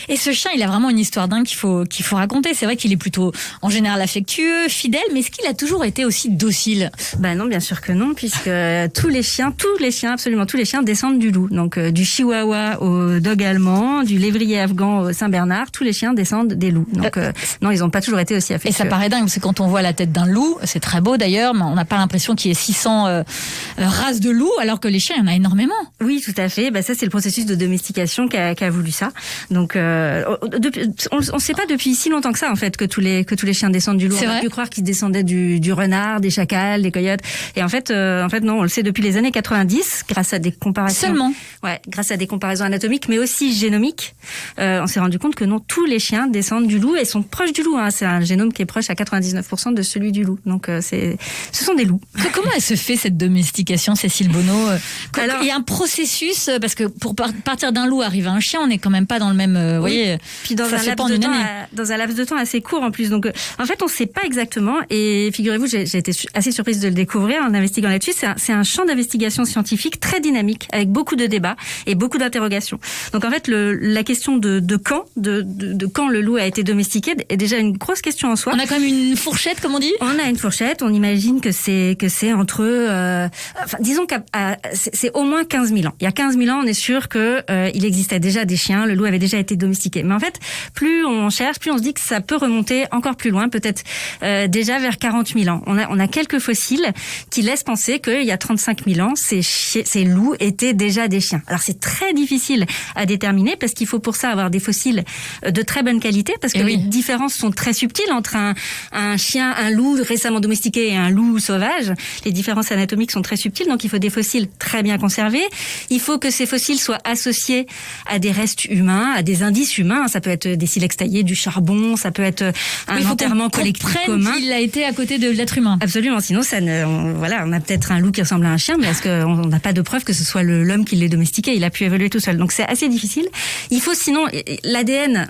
Et ce chien, il a vraiment une histoire dingue qu'il faut raconter. C'est vrai qu'il est plutôt, en général, affectueux, fidèle, mais est-ce qu'il a toujours été aussi docile? Non, bien sûr que non, puisque tous les chiens, absolument tous les chiens descendent du loup. Donc du chihuahua au dog allemand, du lévrier afghan au Saint-Bernard, tous les chiens descendent des loups. Donc non, ils n'ont pas toujours été aussi affectueux. Et ça paraît dingue, parce que quand on voit la tête d'un loup, c'est très beau d'ailleurs, mais on n'a pas l'impression qu'il y ait 600 races de loups, alors que les chiens, il y en a énormément. Oui, tout à fait. Ça, c'est le processus de domestication qu'a voulu ça. Donc, on sait pas depuis si longtemps que ça, en fait, que tous les chiens descendent du loup. On a pu croire qu'ils descendaient du renard, des chacals, des coyotes. Et en fait, non, on le sait depuis les années 90, grâce à des comparaisons. Seulement. Ouais, grâce à des comparaisons anatomiques, mais aussi génomiques. On s'est rendu compte que non, tous les chiens descendent du loup et sont proches du loup. Hein. C'est un génome qui est proche à 99% de celui du loup. Donc, ce sont des loups. Comment elle se fait, cette domestication, Cécile Bonneau? Alors, il y a un processus, parce que pour partir d'un loup arriver à un chien, on n'est quand même pas dans le même, vous voyez. Puis dans un laps de temps assez court en plus. Donc, en fait, on ne sait pas exactement. Et figurez-vous, j'ai été assez surprise de le découvrir en investiguant là-dessus. C'est un champ d'investigation scientifique très dynamique, avec beaucoup de débats et beaucoup d'interrogations. Donc, en fait, la question de quand le loup a été domestiqué est déjà une grosse question en soi. On a quand même une fourchette, comme on dit. On a une fourchette. On imagine que c'est entre, disons que c'est au moins 15 000 ans. Il y a 15 000 ans, on est sûr que il existait déjà des chiens. Le loup avait déjà été domestiqué. Mais en fait, plus on cherche, plus on se dit que ça peut remonter encore plus loin, peut-être déjà vers 40 000 ans. On a quelques fossiles qui laissent penser qu'il y a 35 000 ans, ces loups étaient déjà des chiens. Alors c'est très difficile à déterminer parce qu'il faut pour ça avoir des fossiles de très bonne qualité, parce que les différences sont très subtiles entre un loup récemment domestiqué et un loup sauvage. Les différences anatomiques sont très subtiles, donc il faut des fossiles très bien conservés. Il faut que ces fossiles soient associés à des restes humains, à des indices humains. Ça peut être des silex taillés, du charbon, ça peut être un enterrement collectif commun. Il a été à côté de l'être humain. Absolument, sinon on a peut-être un loup qui ressemble à un chien, mais est-ce qu'on n'a pas de preuve que ce soit l'homme qui l'ait domestiqué? Il a pu évoluer tout seul. Donc c'est assez difficile. Il faut sinon, l'ADN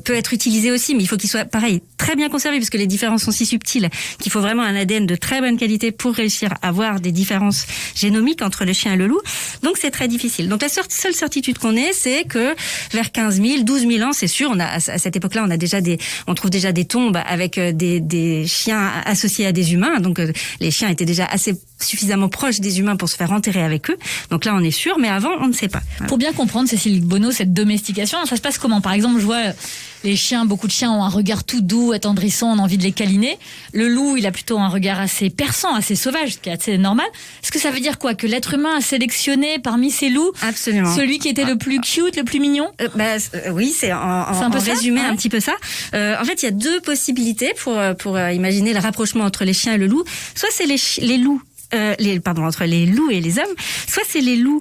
peut être utilisé aussi, mais il faut qu'il soit pareil, très bien conservé, puisque les différences sont si subtiles qu'il faut vraiment un ADN de très bonne qualité pour réussir à avoir des différences génomiques entre le chien et le loup. Donc c'est très difficile. Donc la seule certitude qu'on ait, c'est que vers 15 000, 12 000 ans, c'est sûr, à cette époque-là, on trouve déjà des tombes avec des chiens associés à des humains. Donc les chiens étaient déjà suffisamment proches des humains pour se faire enterrer avec eux. Donc là, on est sûr, mais avant, on ne sait pas. Voilà. Pour bien comprendre, Cécile Bonneau, cette domestication, ça se passe comment? Par exemple, je vois les chiens, beaucoup de chiens ont un regard tout doux, attendrissant, on a envie de les câliner. Le loup, il a plutôt un regard assez perçant, assez sauvage, ce qui est assez normal. Est-ce que ça veut dire quoi? Que l'être humain a sélectionné parmi ces loups Absolument. Celui qui était le plus cute, le plus mignon? Oui, c'est en résumé un petit peu ça. En fait, il y a deux possibilités pour imaginer le rapprochement entre les chiens et le loup. Soit c'est les loups entre les loups et les hommes, soit c'est les loups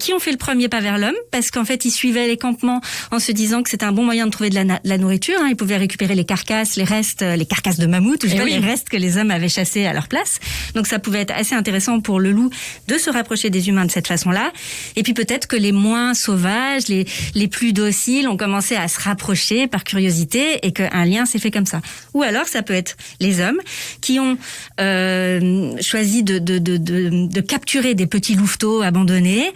qui ont fait le premier pas vers l'homme, parce qu'en fait ils suivaient les campements en se disant que c'était un bon moyen de trouver de la nourriture. Ils pouvaient récupérer les carcasses, les restes, les carcasses de mammouth, les restes que les hommes avaient chassés à leur place. Donc ça pouvait être assez intéressant pour le loup de se rapprocher des humains de cette façon-là. Et puis peut-être que les moins sauvages, les plus dociles ont commencé à se rapprocher par curiosité et qu'un lien s'est fait comme ça. Ou alors ça peut être les hommes qui ont choisi de capturer des petits louveteaux abandonnés,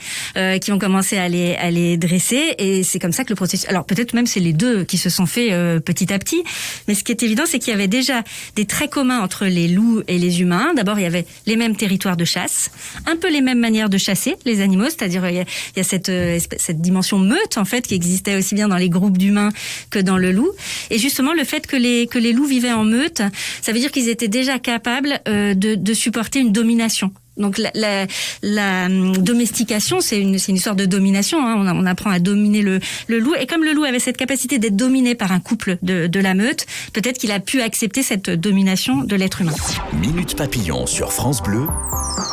qui ont commencé à les dresser, et c'est comme ça que le processus. Alors peut-être même c'est les deux qui se sont faits petit à petit, mais ce qui est évident, c'est qu'il y avait déjà des traits communs entre les loups et les humains. D'abord, il y avait les mêmes territoires de chasse, un peu les mêmes manières de chasser les animaux, c'est-à-dire il y a cette dimension meute en fait qui existait aussi bien dans les groupes d'humains que dans le loup. Et justement, le fait que les loups vivaient en meute, ça veut dire qu'ils étaient déjà capables de supporter une domination. Donc la domestication, c'est une histoire de domination. On apprend à dominer le loup. Et comme le loup avait cette capacité d'être dominé par un couple de la meute, peut-être qu'il a pu accepter cette domination de l'être humain. Minute Papillon sur France Bleu,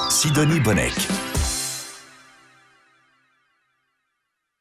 Sidonie Bonnec.